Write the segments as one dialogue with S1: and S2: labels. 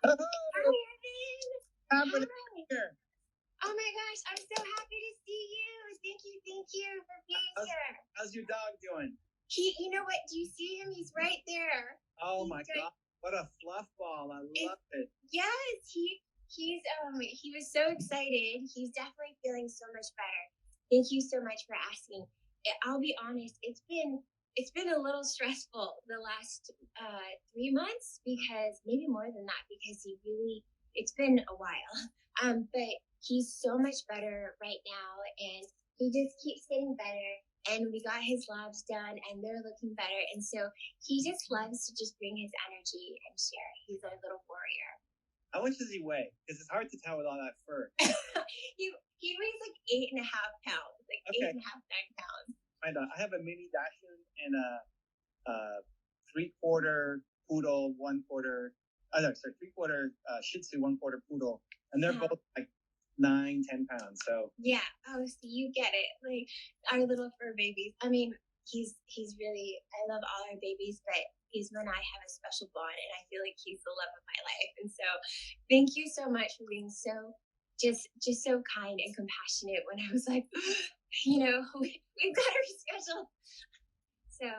S1: Hi, Evan.
S2: Happening
S1: Hi.
S2: here?
S1: Oh my gosh, I'm so happy to see you. Thank you for being here.
S2: How's your dog doing?
S1: You know what? Do you see him? He's right there.
S2: Oh
S1: He's
S2: my
S1: right-
S2: God. What a fluff ball. I love it.
S1: Yes, he was so excited. He's definitely feeling so much better. Thank you so much for asking. I'll be honest, it's been a little stressful the last 3 months, because maybe more than that, because it's been a while. But he's so much better right now, and he just keeps getting better. And we got his labs done, and they're looking better. And so he just loves to just bring his energy and share. He's our little warrior.
S2: How much does he weigh? Because it's hard to tell with all that fur.
S1: He weighs like 8.5 pounds, like
S2: Okay.
S1: 8.5, 9 pounds.
S2: I have a mini Dachshund and a 3/4 poodle, 1/4. Three-quarter Shih Tzu, 1/4 poodle, and they're both like 9-10 pounds. So
S1: yeah. Oh, so you get it. Like our little fur babies. I mean, he's really. I love all our babies, but Gizmo and I have a special bond, and I feel like he's the love of my life. And so, thank you so much for being so just so kind and compassionate when I was like, we've got to reschedule. So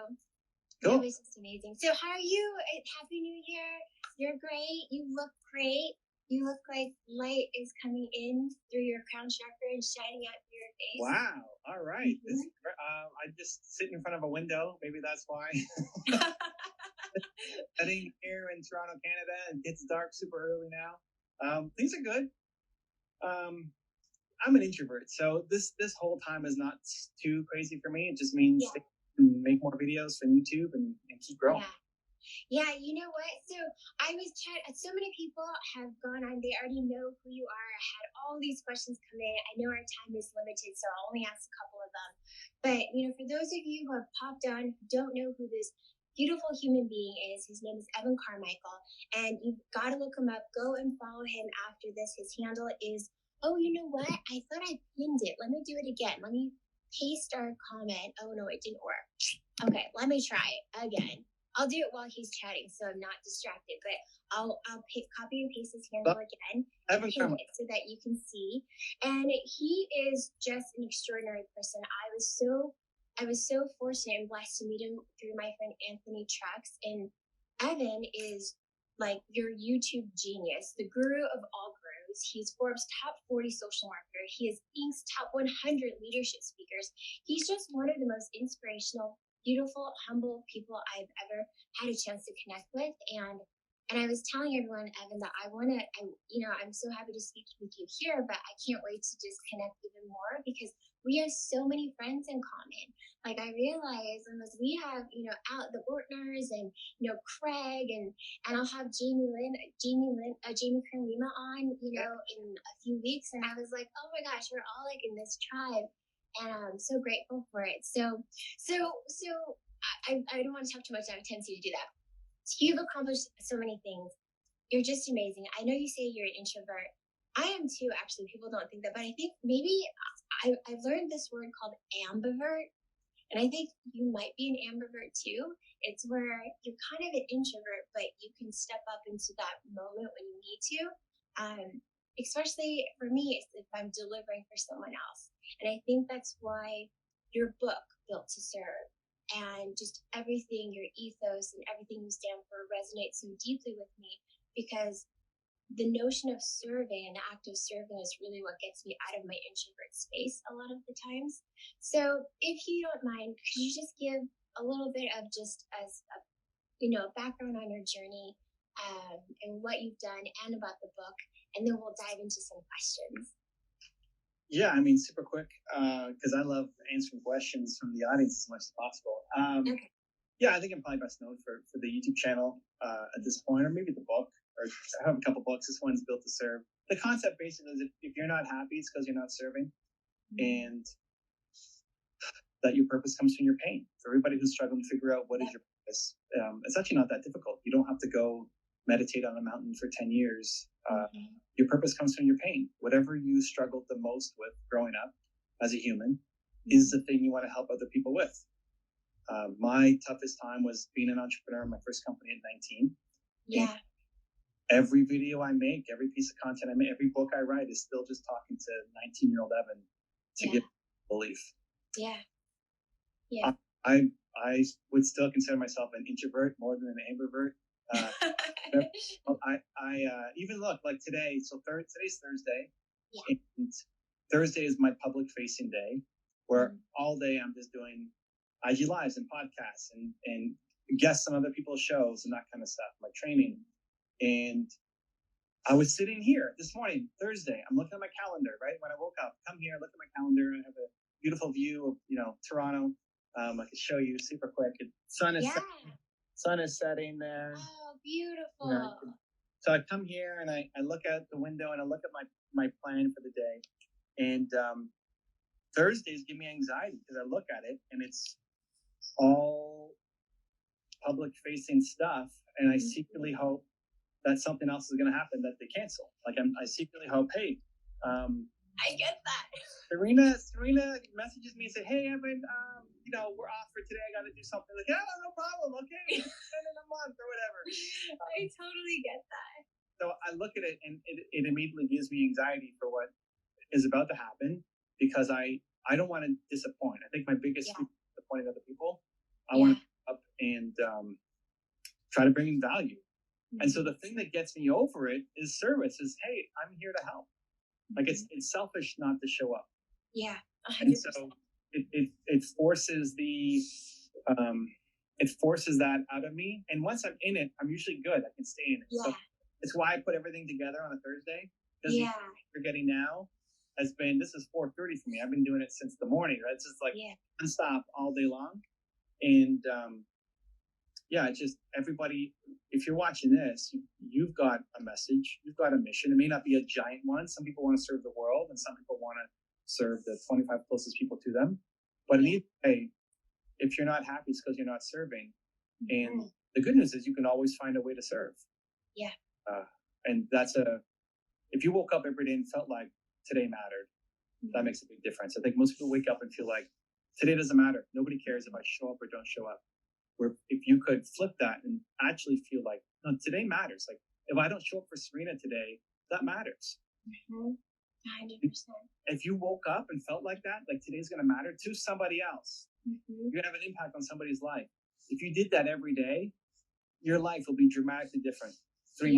S2: cool.
S1: It was just amazing. So how are you? Happy New Year. You're great. You look great. You look like light is coming in through your crown chakra and shining out through your face.
S2: Wow. All right. I just sit in front of a window. Maybe that's why. Sitting here in Toronto, Canada, and it's dark super early now. Things are good. I'm an introvert, so this whole time is not too crazy for me. It just means make more videos for YouTube and keep growing.
S1: Yeah, you know what? So I was so many people have gone on. They already know who you are. I had all these questions come in. I know our time is limited, so I'll only ask a couple of them. But, for those of you who have popped on, who don't know who this beautiful human being is, his name is Evan Carmichael, and you've got to look him up. Go and follow him after this. His handle is, oh, you know what? I thought I pinned it. Let me do it again. Let me paste our comment. Oh, no, it didn't work. Okay, let me try it again. I'll do it while he's chatting, so I'm not distracted. But I'll copy and paste his handle again, so that you can see. And he is just an extraordinary person. I was so fortunate and blessed to meet him through my friend Anthony Trucks. And Evan is like your YouTube genius, the guru of all gurus. He's Forbes' top 40 social marketer. He is Inc.'s top 100 leadership speakers. He's just one of the most inspirational, beautiful, humble people I've ever had a chance to connect with. And I was telling everyone, Evan, that I'm so happy to speak with you here, but I can't wait to just connect even more, because we have so many friends in common. Like, I realize, unless we have, out the Ortners and, Craig, and I'll have Jamie Kern Lima on, in a few weeks. And I was like, oh my gosh, we're all like in this tribe. And I'm so grateful for it. So I don't want to talk too much. I have a tendency to do that. So you've accomplished so many things. You're just amazing. I know you say you're an introvert. I am too, actually. People don't think that, but I think maybe I've learned this word called ambivert. And I think you might be an ambivert too. It's where you're kind of an introvert, but you can step up into that moment when you need to. Especially for me, if I'm delivering for someone else. And I think that's why your book, Built to Serve, and just everything, your ethos and everything you stand for, resonates so deeply with me, because the notion of serving and the act of serving is really what gets me out of my introvert space a lot of the times. So if you don't mind, could you just give a little bit of just as a background on your journey, and what you've done, and about the book, and then we'll dive into some questions.
S2: Yeah, super quick, because I love answering questions from the audience as much as possible. Okay. Yeah, I think I'm probably best known for the YouTube channel at this point, or maybe the book, or I have a couple books. This one's Built to Serve. The concept basically is if you're not happy, it's because you're not serving, and that your purpose comes from your pain. For everybody who's struggling to figure out what is your purpose, it's actually not that difficult. You don't have to go meditate on a mountain for 10 years. Your purpose comes from your pain. Whatever you struggled the most with growing up as a human is the thing you want to help other people with. My toughest time was being an entrepreneur in my first company at 19.
S1: Yeah.
S2: every video I make, every piece of content I make, every book I write is still just talking to 19-year-old Evan to get belief.
S1: Yeah. Yeah.
S2: I would still consider myself an introvert more than an ambivert. I even look like today. So today's Thursday, and Thursday is my public facing day, where all day I'm just doing IG lives and podcasts and guests on other people's shows and that kind of stuff, my training. And I was sitting here this morning, Thursday. I'm looking at my calendar, right? When I woke up, come here, look at my calendar, and I have a beautiful view of, Toronto. I could show you super quick. Sun is setting there.
S1: Oh, beautiful.
S2: So I come here and I look out the window and I look at my plan for the day. And Thursdays give me anxiety because I look at it and it's all public facing stuff. And I secretly hope that something else is going to happen that they cancel. Like I secretly hope, hey,
S1: I get that.
S2: Serena messages me and said, hey, Evan, we're off for today. I got to do something. Like, yeah, no problem. Okay, spend in a month or whatever.
S1: I totally get that.
S2: So I look at it and it immediately gives me anxiety for what is about to happen because I don't want to disappoint. I think my biggest fear is disappointing other people. I want to come up and try to bring in value. Mm-hmm. And so the thing that gets me over it is service. Is hey, I'm here to help. Like it's selfish not to show up.
S1: Yeah, 100%.
S2: And so it forces that out of me. And once I'm in it, I'm usually good. I can stay in it.
S1: Yeah.
S2: So it's why I put everything together on a Thursday. Because the you're getting now has been, this is 4:30 for me. I've been doing it since the morning, right? It's just like nonstop all day long. And it's just everybody, if you're watching this, you've got a message, you've got a mission. It may not be a giant one. Some people want to serve the world and some people want to serve the 25 closest people to them. But in either way, if you're not happy, it's because you're not serving. Mm-hmm. And the good news is you can always find a way to serve.
S1: Yeah.
S2: And if you woke up every day and felt like today mattered, that makes a big difference. I think most people wake up and feel like today doesn't matter. Nobody cares if I show up or don't show up. Where if you could flip that and actually feel like, no, today matters. Like if I don't show up for Serena today, that matters.
S1: 100%.
S2: If you woke up and felt like that, like today's going to matter to somebody else, you're going to have an impact on somebody's life. If you did that every day, your life will be dramatically different 3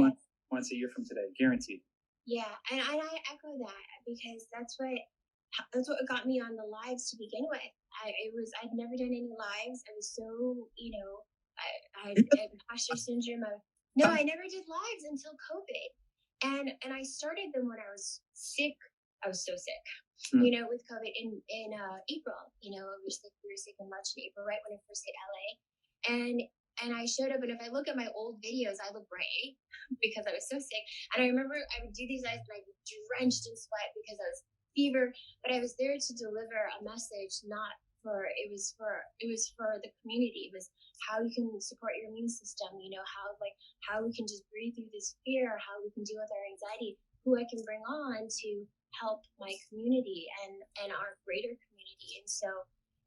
S2: months, a year from today, guaranteed.
S1: Yeah, and I echo that because that's what got me on the lives to begin with. I'd never done any lives. I was so, I had imposter syndrome. I never did lives until COVID. And I started them when I was sick. I was so sick, with COVID in April. We were sick in March and April, right when I first hit LA. And I showed up, and if I look at my old videos, I look gray because I was so sick. And I remember I would do these lives and I'd be drenched in sweat because I was fever, but I was there to deliver a message, it was for the community. It was how you can support your immune system, how we can just breathe through this fear, how we can deal with our anxiety, who I can bring on to help my community and our greater community.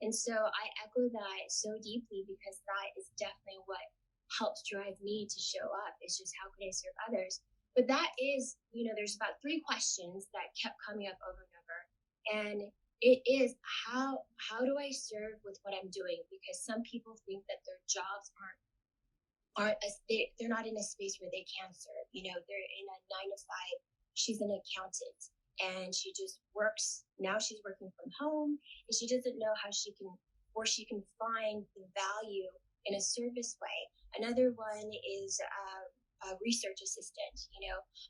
S1: And so I echo that so deeply because that is definitely what helps drive me to show up. It's just how can I serve others? But that is, there's about 3 questions that kept coming up over and over. And it is, how do I serve with what I'm doing? Because some people think that their jobs they're not in a space where they can serve. They're in a 9 to 5. She's an accountant and she just works. Now she's working from home and she doesn't know how she can find the value in a service way. Another one is a research assistant,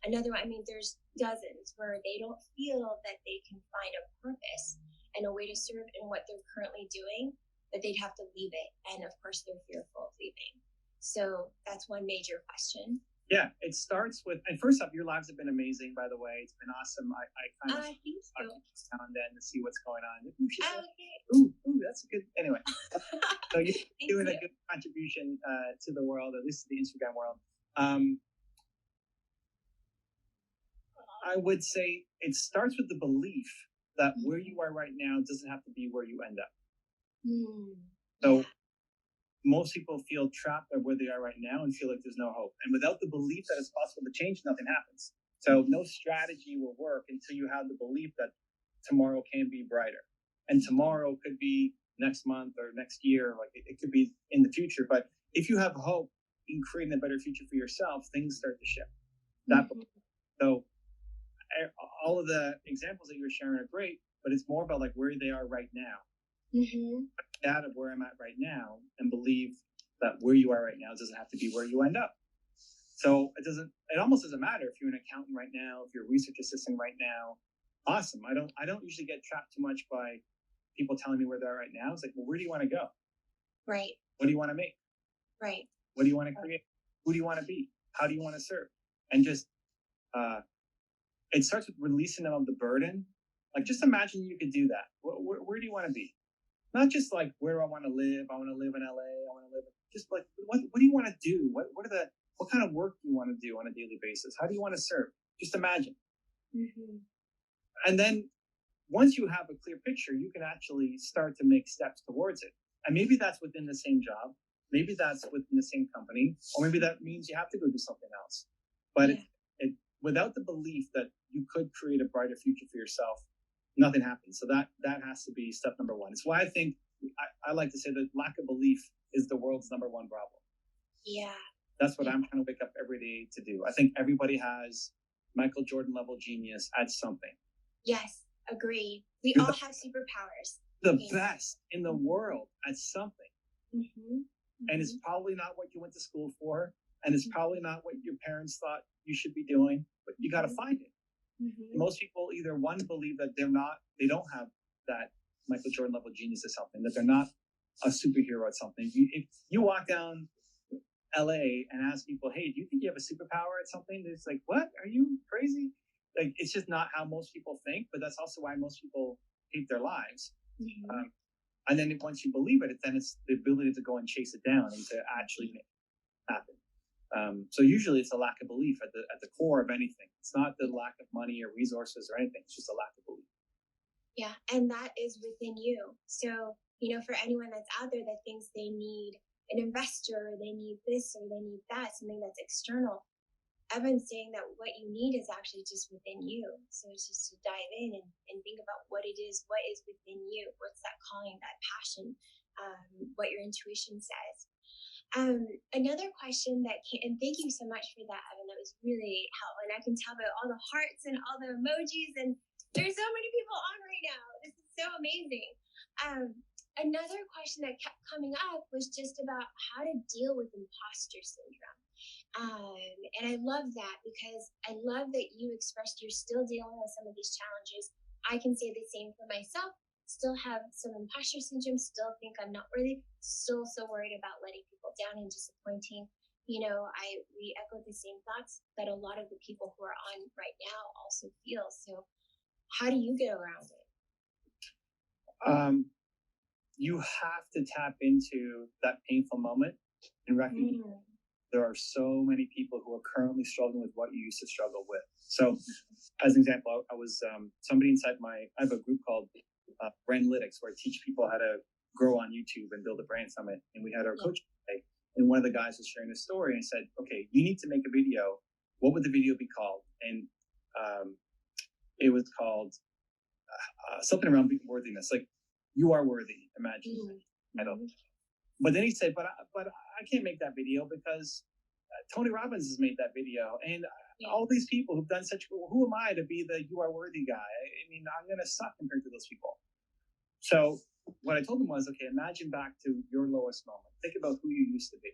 S1: another one. I mean, there's dozens where they don't feel that they can find a purpose and a way to serve in what they're currently doing, that they'd have to leave it. And of course, they're fearful of leaving. So that's one major question.
S2: Yeah, it starts with, and first off, your lives have been amazing, by the way. It's been awesome. I kind of
S1: think so.
S2: Now and then to see what's going on.
S1: Okay.
S2: Ooh, that's a good. Anyway, so you're doing a good contribution to the world, at least to the Instagram world. I would say it starts with the belief that where you are right now doesn't have to be where you end up. So most people feel trapped at where they are right now and feel like there's no hope. And without the belief that it's possible to change, nothing happens. So no strategy will work until you have the belief that tomorrow can be brighter. And tomorrow could be next month or next year, like it could be in the future. But if you have hope in creating a better future for yourself, things start to shift. So all of the examples that you're sharing are great, but it's more about like where they are right now. Out of where I'm at right now and believe that where you are right now doesn't have to be where you end up. So it almost doesn't matter if you're an accountant right now, if you're a research assistant right now. Awesome. I don't usually get trapped too much by people telling me where they're right now. It's like, well, where do you want to go?
S1: Right.
S2: What do you want to make?
S1: Right.
S2: What do you want to create? Who do you want to be? How do you want to serve? And just, it starts with releasing them of the burden. Like, just imagine you could do that. Where do you want to be? Not just like, where do I want to live? I want to live in LA. I want to live, just like, what do you want to do? What kind of work do you want to do on a daily basis? How do you want to serve? Just imagine. And then once you have a clear picture, you can actually start to make steps towards it. And maybe that's within the same job. Maybe that's within the same company. Or maybe that means you have to go do something else. But without the belief that you could create a brighter future for yourself, nothing happens. So that has to be step number one. It's why I think I like to say that lack of belief is the world's number one problem.
S1: Yeah.
S2: That's what I'm trying to wake up every day to do. I think everybody has Michael Jordan level genius at something.
S1: Yes, agree. We all have superpowers.
S2: The best in the world at something. And it's probably not what you went to school for. And it's probably not what your parents thought you should be doing, but you got to find it. Most people either one believe that they don't have that Michael Jordan level genius or something, that they're not a superhero at something. If you walk down LA and ask people, hey, do you think you have a superpower at something? It's like, what? Are you crazy? Like, it's just not how most people think, but that's also why most people hate their lives. And then once you believe it, then it's the ability to go and chase it down and to actually make it happen. So usually it's a lack of belief at the core of anything. It's not the lack of money or resources or anything. It's just a lack of belief.
S1: Yeah, and that is within you. So, for anyone that's out there that thinks they need an investor, or they need this, or they need that, something that's external, Evan's saying that what you need is actually just within you. So it's just to dive in and think about what it is, what is within you, what's that calling, that passion, what your intuition says. Another question that and thank you so much for that, Evan. That was really helpful. And I can tell by all the hearts and all the emojis, and there's so many people on right now. This is so amazing. Another question that kept coming up was just about how to deal with imposter syndrome. And I love that, because I love that you expressed you're still dealing with some of these challenges. I can say the same for myself. Still have some imposter syndrome, still think I'm not worthy, still so worried about letting people down and disappointing. We echo the same thoughts that a lot of the people who are on right now also feel. So how do you get around it?
S2: You have to tap into that painful moment and recognize there are so many people who are currently struggling with what you used to struggle with. So as an example, I was somebody inside I have a group called Brandlytics, where I teach people how to grow on YouTube and build a brand summit. And we had our coach today, and one of the guys was sharing a story and said, okay, you need to make a video. What would the video be called? And it was called something around worthiness, like you are worthy, imagine. I don't. But then he said, but I can't make that video because Tony Robbins has made that video, and all these people who've done who am I to be the you are worthy guy? I mean, I'm going to suck compared to those people. So what I told him was, okay, imagine back to your lowest moment. Think about who you used to be.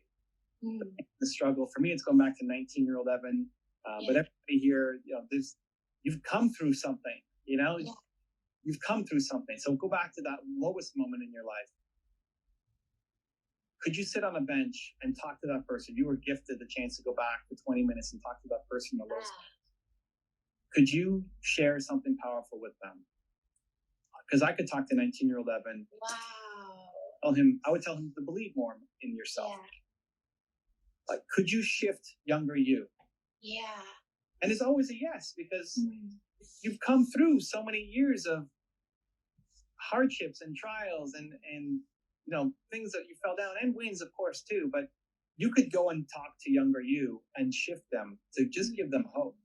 S2: The struggle, for me, it's going back to 19-year-old Evan. But everybody here, you've come through something, you've come through something. So go back to that lowest moment in your life. Could you sit on a bench and talk to that person? You were gifted the chance to go back for 20 minutes and talk to that person the lowest. Could you share something powerful with them? Because I could talk to 19-year-old Evan.
S1: Wow.
S2: I would tell him to believe more in yourself. Like, could you shift younger you?
S1: Yeah.
S2: And it's always a yes, because you've come through so many years of hardships and trials and things that you fell down, and wins, of course, too. But you could go and talk to younger you and shift them to just give them hope.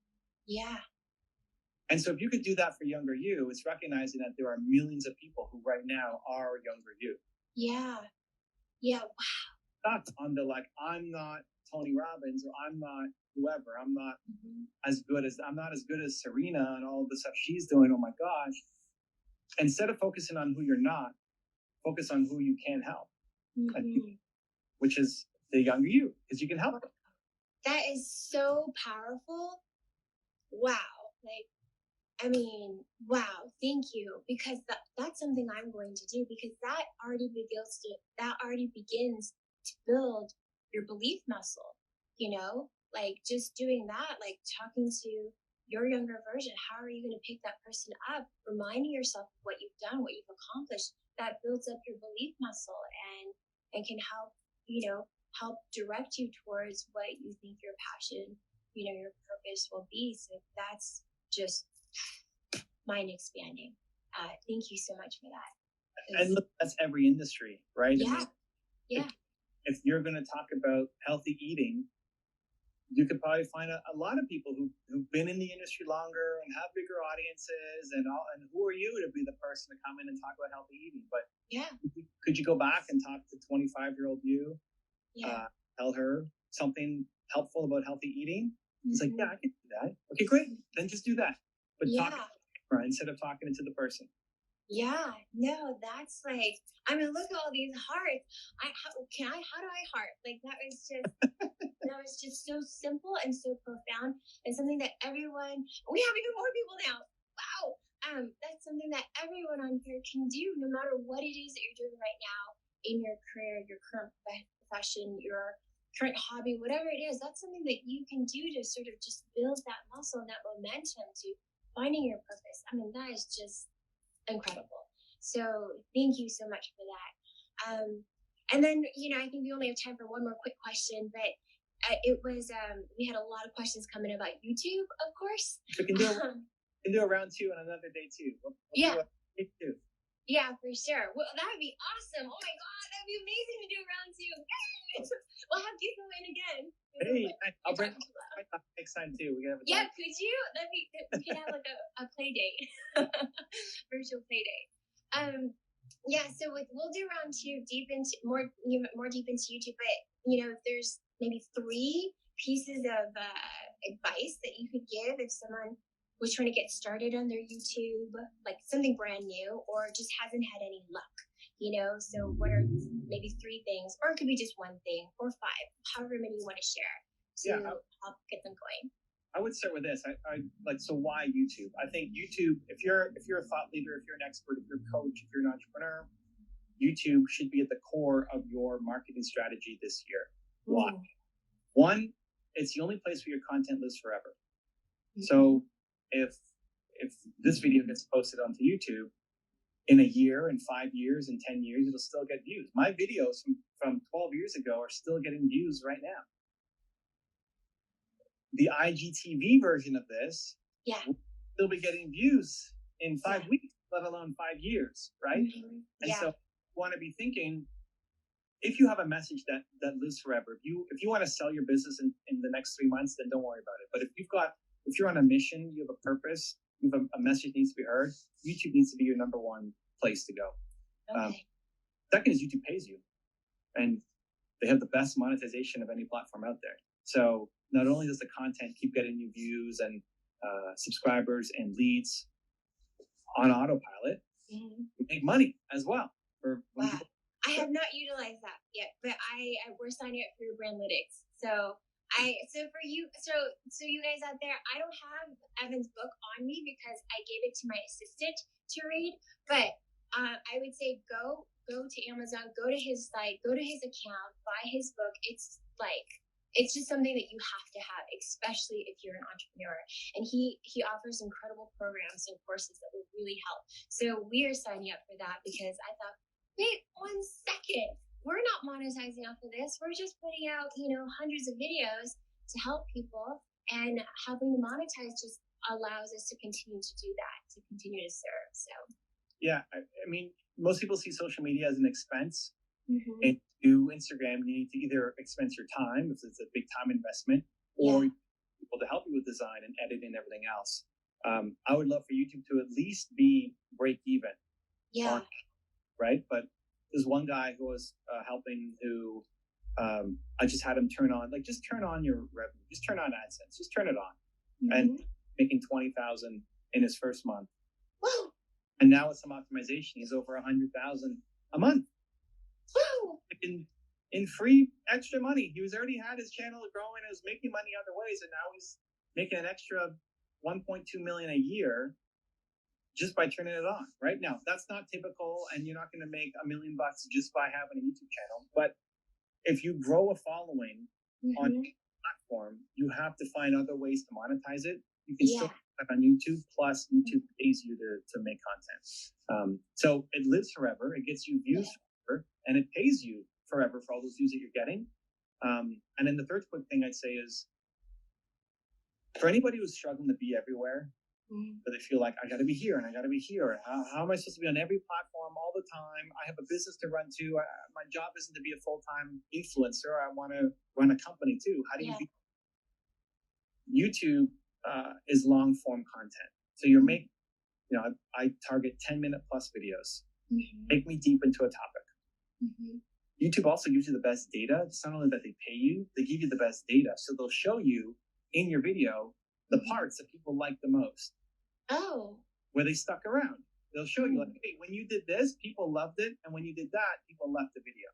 S1: Yeah.
S2: And so if you could do that for younger you, it's recognizing that there are millions of people who right now are younger you.
S1: Yeah. Yeah. Wow.
S2: Not on the I'm not Tony Robbins, or I'm not whoever. I'm not I'm not as good as Serena and all of the stuff she's doing. Oh my gosh. Instead of focusing on who you're not, focus on who you can help, which is the younger you, because you can help them.
S1: That is so powerful. Wow. Wow, thank you. Because that's something I'm going to do, because that already begins to build your belief muscle, just doing that, talking to your younger version. How are you going to pick that person up? Reminding yourself of what you've done, what you've accomplished, that builds up your belief muscle and can help direct you towards what you think your passion, your purpose will be. So that's just mind expanding. Thank you so much for that.
S2: And look, that's every industry, right?
S1: Yeah.
S2: If you're going to talk about healthy eating, you could probably find a lot of people who've been in the industry longer and have bigger audiences and who are you to be the person to come in and talk about healthy eating? But
S1: yeah,
S2: could you go back and talk to 25-year-old you?
S1: Yeah.
S2: Tell her something helpful about healthy eating. It's like, yeah, I can do that. Okay, great. Then just do that. But talk to her instead of talking to the person.
S1: Yeah, no, that's look at all these hearts. How do I heart? That was just so simple and so profound, and something that we have even more people now. Wow. That's something that everyone on here can do, no matter what it is that you're doing right now in your career, your current profession, your current hobby, whatever it is. That's something that you can do to sort of just build that muscle and that momentum to finding your purpose. That is just incredible. So thank you so much for that. And then, I think we only have time for one more quick question, but it was, we had a lot of questions coming about YouTube, of course.
S2: We can do a round two on another day too. We'll day two.
S1: Yeah, for sure. Well, that would be awesome. Oh my God, that'd be amazing to do a round two. We'll have you go in again.
S2: Hey, I'll bring next time too. We can have
S1: could you? We could have a play date, virtual play date. So we'll do round two more deep into YouTube. But if there's maybe 3 pieces of advice that you could give if someone was trying to get started on their YouTube, like something brand new, or just hasn't had any luck. So what are maybe 3 things, or it could be just 1 thing, or 5, however many you want to share to help get them going.
S2: I would start with this. So why YouTube? I think YouTube, if you're a thought leader, if you're an expert, if you're a coach, if you're an entrepreneur, YouTube should be at the core of your marketing strategy this year. Why? One, it's the only place where your content lives forever. So if this video gets posted onto YouTube, in a year, in 5 years, in 10 years, it'll still get views. My videos from 12 years ago are still getting views right now. The IGTV version of this will still be getting views in 5 weeks, let alone 5 years, right? And so you want to be thinking, if you have a message that lives forever, if you want to sell your business in the next 3 months, then don't worry about it. But if you're on a mission, you have a purpose, you have a message needs to be heard, YouTube needs to be your number 1 place to go.
S1: Okay.
S2: Second is YouTube pays you, and they have the best monetization of any platform out there. So not only does the content keep getting you views and subscribers and leads on autopilot, you make money as well.
S1: I have not utilized that yet, but we're signing up for Brandlytics. So for you, so you guys out there, I don't have Evan's book on me because I gave it to my assistant to read. But I would say go to Amazon, go to his site, go to his account, buy his book. It's just something that you have to have, especially if you're an entrepreneur. And he offers incredible programs and courses that will really help. So we are signing up for that because I thought, wait 1 second. We're not monetizing off of this. We're just putting out, hundreds of videos to help people, and helping to monetize just allows us to continue to do that, to continue to serve. So.
S2: Yeah. I mean, most people see social media as an expense. And to Instagram, you need to either expense your time, if it's a big time investment, or people to help you with design and editing and everything else. I would love for YouTube to at least be break even.
S1: Yeah.
S2: Right. But there's one guy who was helping who I just had him turn on, like, just turn on your revenue, just turn on AdSense, just turn it on, and making 20,000 in his first month.
S1: Whoa.
S2: And now with some optimization, he's over 100,000 a month.
S1: Whoa.
S2: In free extra money. He was already had his channel growing and was making money other ways, and now he's making an extra 1.2 million a year just by turning it on. Right now, that's not typical, and you're not going to make $1 million just by having a YouTube channel. But if you grow a following on a platform, you have to find other ways to monetize it. You can still have on YouTube, plus YouTube pays you to make content. So it lives forever. It gets you views forever, and it pays you forever for all those views that you're getting. And then the third quick thing I'd say is, for anybody who's struggling to be everywhere, where they feel like, I got to be here and I got to be here. How am I supposed to be on every platform all the time? I have a business to run to. My job isn't to be a full-time influencer. I want to run a company too. How do you be? YouTube is long-form content. So you're making, I target 10-minute plus videos. Take me deep into a topic. YouTube also gives you the best data. It's not only that they pay you, they give you the best data. So they'll show you in your video the parts that people like the most.
S1: Oh.
S2: Where they stuck around. They'll show you, like, hey, when you did this, people loved it. And when you did that, people left the video.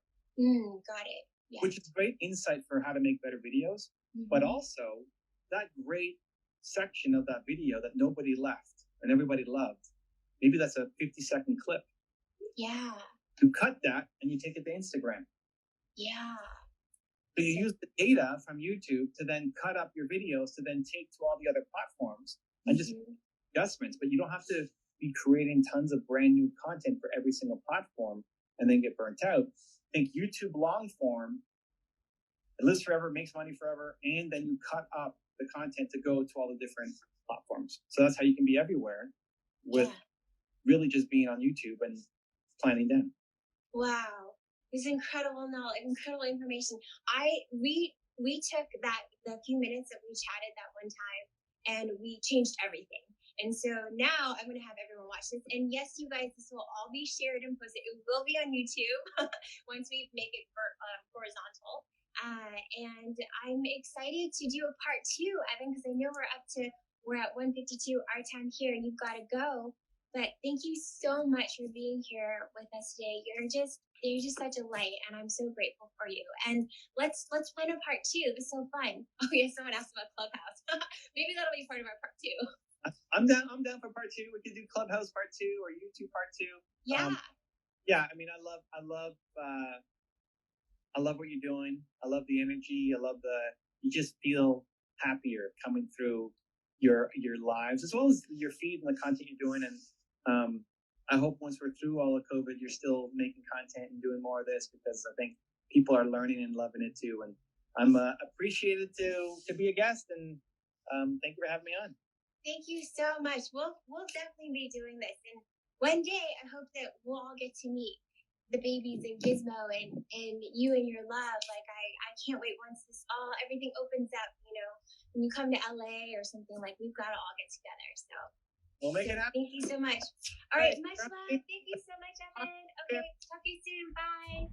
S1: Got it. Yeah.
S2: Which is great insight for how to make better videos. But also that great section of that video that nobody left and everybody loved. Maybe that's a 50-second clip.
S1: Yeah.
S2: You cut that and you take it to Instagram.
S1: Yeah.
S2: So you use the data from YouTube to then cut up your videos to then take to all the other platforms and just adjustments. But you don't have to be creating tons of brand new content for every single platform and then get burnt out. I think YouTube long form, it lives forever, makes money forever, and then you cut up the content to go to all the different platforms. So that's how you can be everywhere with really just being on YouTube and planning them.
S1: Wow. This is incredible knowledge, incredible information. We took the few minutes that we chatted that one time and we changed everything. And so now I'm going to have everyone watch this. And yes, you guys, this will all be shared and posted. It will be on YouTube once we make it horizontal. And I'm excited to do a part 2, Evan, because I know we're at 1:52 our time here and you've got to go. But thank you so much for being here with us today. You're just such a light, and I'm so grateful for you. And let's plan a part 2. This is so fun. Oh yeah, someone asked about Clubhouse. Maybe that'll be part of our part 2.
S2: I'm down for part 2. We could do Clubhouse part 2 or YouTube part 2.
S1: Yeah.
S2: I mean, I love what you're doing. I love the energy. You just feel happier coming through your lives, as well as your feed and the content you're doing. And I hope once we're through all of COVID, you're still making content and doing more of this, because I think people are learning and loving it too. And I'm appreciated to be a guest, and thank you for having me on.
S1: Thank you so much. We'll definitely be doing this, and one day I hope that we'll all get to meet the babies and Gizmo and you and your love. Like I can't wait once everything opens up. When you come to LA or something, like, we've got to all get together. So
S2: we'll make it happen.
S1: Thank you so much. All right, much love. Thank you so much, Evan. Okay, talk to you soon. Bye.